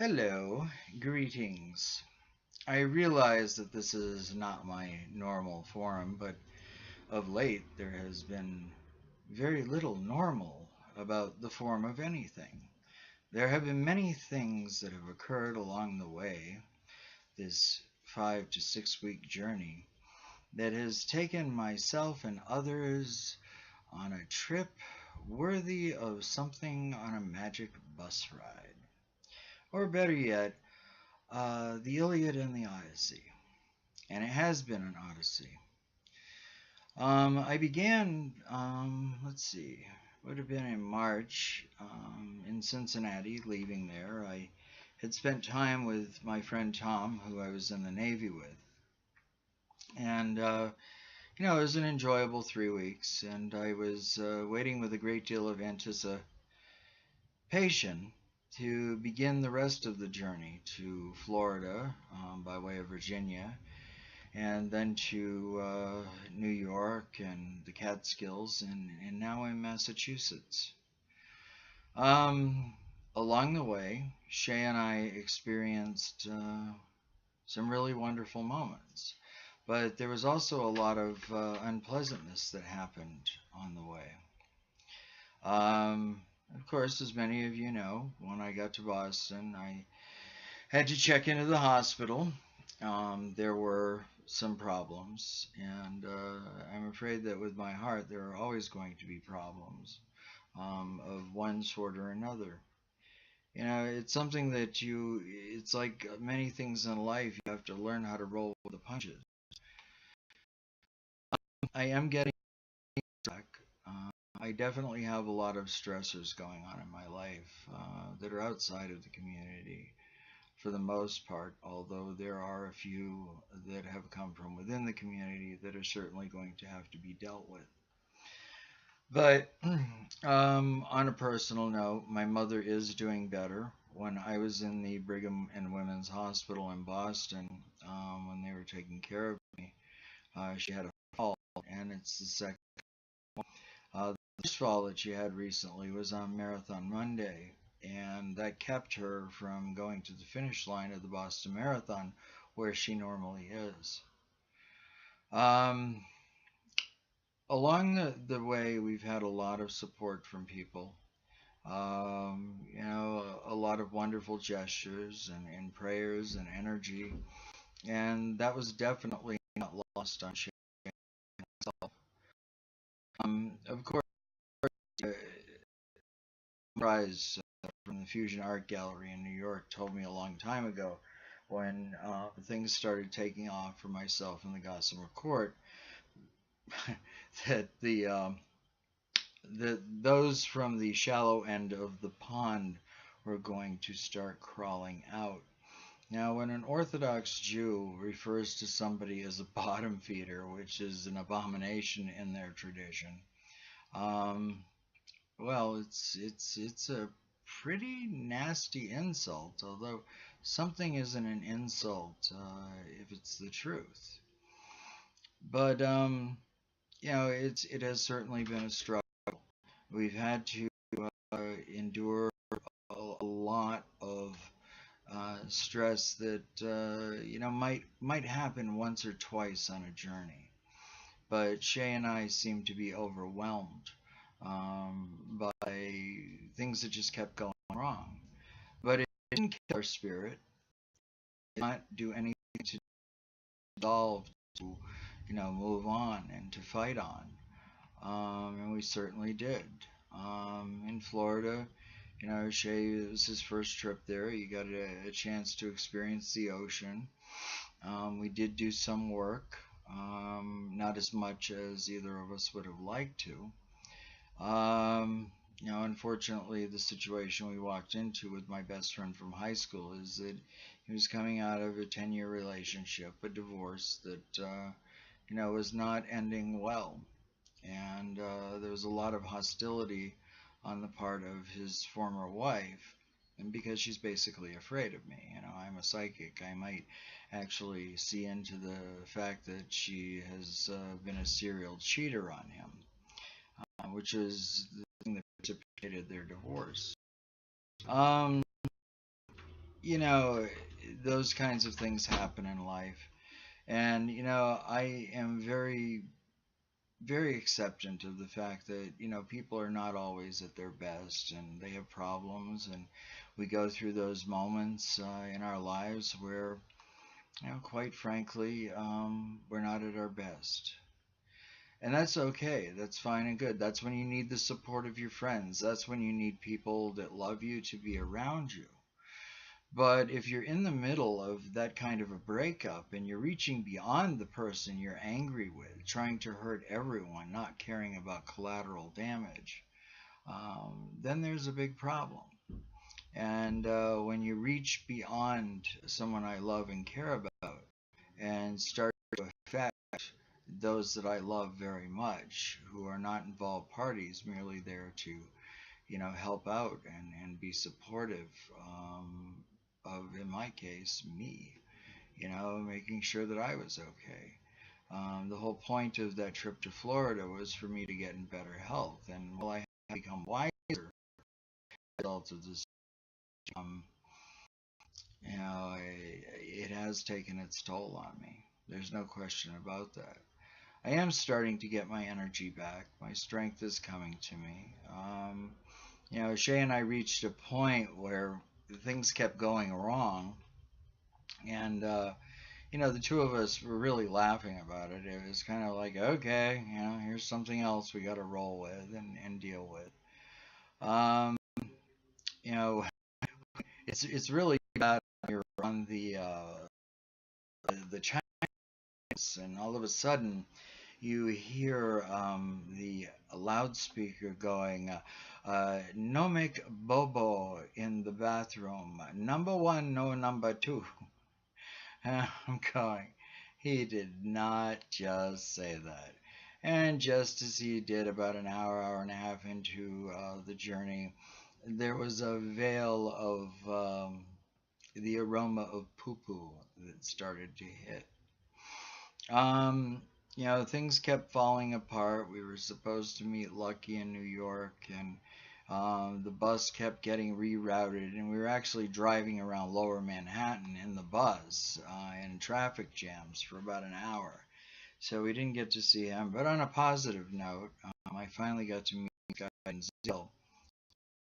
Hello, greetings. I realize that this is not my normal forum, but of late there has been very little normal about the form of anything. There have been many things that have occurred along the way, this 5 to 6 week journey, that has taken myself and others on a trip worthy of something on a magic bus ride. Or better yet, the Iliad and the Odyssey. And it has been an odyssey. I began, let's see, would have been in March in Cincinnati, leaving there. I had spent time with my friend Tom, who I was in the Navy with. And, it was an enjoyable 3 weeks, and I was waiting with a great deal of anticipation to begin the rest of the journey to Florida by way of Virginia, and then to New York and the Catskills, and now in Massachusetts. Along the way, Shea and I experienced some really wonderful moments, but there was also a lot of unpleasantness that happened on the way. Of course, as many of you know, when I got to Boston, I had to check into the hospital. There were some problems, and I'm afraid that with my heart, there are always going to be problems of one sort or another. It's something that it's like many things in life, you have to learn how to roll with the punches. I am getting back. I definitely have a lot of stressors going on in my life that are outside of the community for the most part, although there are a few that have come from within the community that are certainly going to have to be dealt with. But on a personal note, my mother is doing better. When I was in the Brigham and Women's Hospital in Boston, when they were taking care of me, she had a fall, and it's the second. The first fall that she had recently was on Marathon Monday, and that kept her from going to the finish line of the Boston Marathon, where she normally is. Um, Along the way, we've had a lot of support from people. A lot of wonderful gestures and prayers and energy, and that was definitely not lost on Shane himself. Of course, uh, Rise from the Fusion Art Gallery in New York told me a long time ago when things started taking off for myself in the Gossamer Court that those from the shallow end of the pond were going to start crawling out. Now, when an Orthodox Jew refers to somebody as a bottom feeder, which is an abomination in their tradition, um, well, it's a pretty nasty insult. Although something isn't an insult if it's the truth. But it has certainly been a struggle. We've had to endure a lot of stress that might happen once or twice on a journey. But Shay and I seem to be overwhelmed by things that just kept going wrong. But it didn't kill our spirit. It did not do anything to dissolve, to move on and to fight on. And we certainly did. In Florida, Shea, it was his first trip there. He got a chance to experience the ocean. We did do some work, not as much as either of us would have liked to. Unfortunately, the situation we walked into with my best friend from high school is that he was coming out of a 10-year relationship, a divorce that, was not ending well. And there was a lot of hostility on the part of his former wife, and because she's basically afraid of me. I'm a psychic. I might actually see into the fact that she has been a serial cheater on him, which is the thing that precipitated their divorce. Um, you know, those kinds of things happen in life. And, I am very, very acceptant of the fact that, people are not always at their best and they have problems. And we go through those moments in our lives where, quite frankly, we're not at our best. And that's okay. That's fine and good. That's when you need the support of your friends. That's when you need people that love you to be around you. But if you're in the middle of that kind of a breakup and you're reaching beyond the person you're angry with, trying to hurt everyone, not caring about collateral damage, then there's a big problem. And when you reach beyond someone I love and care about and start to affect those that I love very much, who are not involved parties, merely there to, help out and be supportive of, in my case, me, making sure that I was okay. The whole point of that trip to Florida was for me to get in better health, and while I have become wiser as a result of this, um, it has taken its toll on me. There's no question about that. I am starting to get my energy back. My strength is coming to me. Shea and I reached a point where things kept going wrong, and the two of us were really laughing about it. It was kind of like, okay, here's something else we got to roll with and deal with. Um, you know, it's really bad when you're on the channels, and all of a sudden you hear the loudspeaker going, "No make bobo in the bathroom. Number one, no number two." I'm going, he did not just say that. And just as he did about an hour, hour and a half into the journey, there was a veil of the aroma of poo poo that started to hit. Um, things kept falling apart. We were supposed to meet Lucky in New York, and the bus kept getting rerouted, and we were actually driving around Lower Manhattan in the bus in traffic jams for about an hour. So we didn't get to see him. But on a positive note, I finally got to meet a guy in Zill,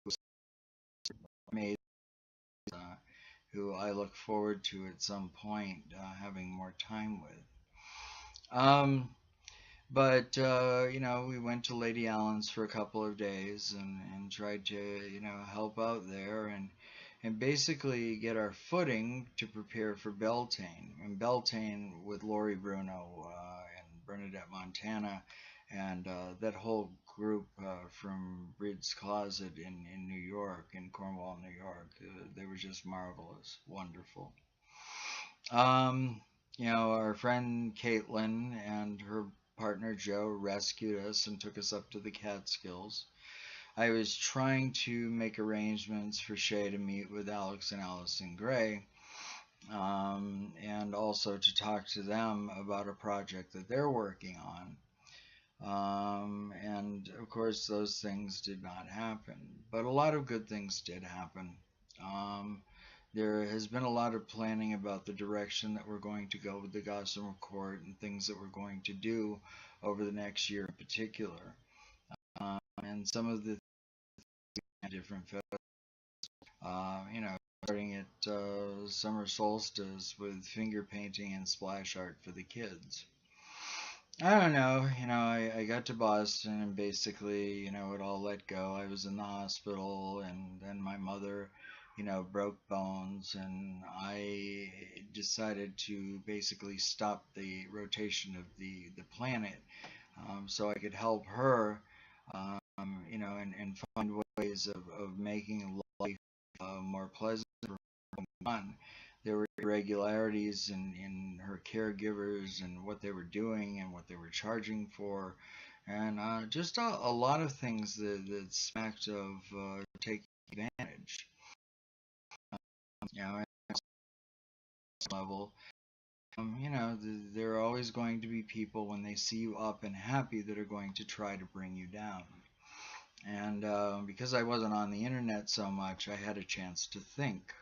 who was amazing, uh, who I look forward to at some point having more time with. Um, But we went to Lady Allen's for a couple of days and tried to, help out there and basically get our footing to prepare for Beltane. And Beltane with Lori Bruno and Bernadette Montana and that whole group from Breed's Closet in New York, in Cornwall, New York. They were just marvelous, wonderful. Um, our friend Caitlin and her partner Joe rescued us and took us up to the Catskills. I was trying to make arrangements for Shea to meet with Alex and Allison Gray, and also to talk to them about a project that they're working on. And of course, those things did not happen, but a lot of good things did happen. Um, there has been a lot of planning about the direction that we're going to go with the Gossamer Court and things that we're going to do over the next year in particular. And some of the different festivals, starting at summer solstice with finger painting and splash art for the kids. I don't know, I got to Boston and basically, it all let go. I was in the hospital and then my mother, broke bones and I decided to basically stop the rotation of the planet so I could help her, and find ways of making life more pleasant for fun. There were irregularities in her caregivers and what they were doing and what they were charging for, and just a lot of things that smacked of taking advantage. At some level, there are always going to be people when they see you up and happy that are going to try to bring you down. And because I wasn't on the internet so much, I had a chance to think.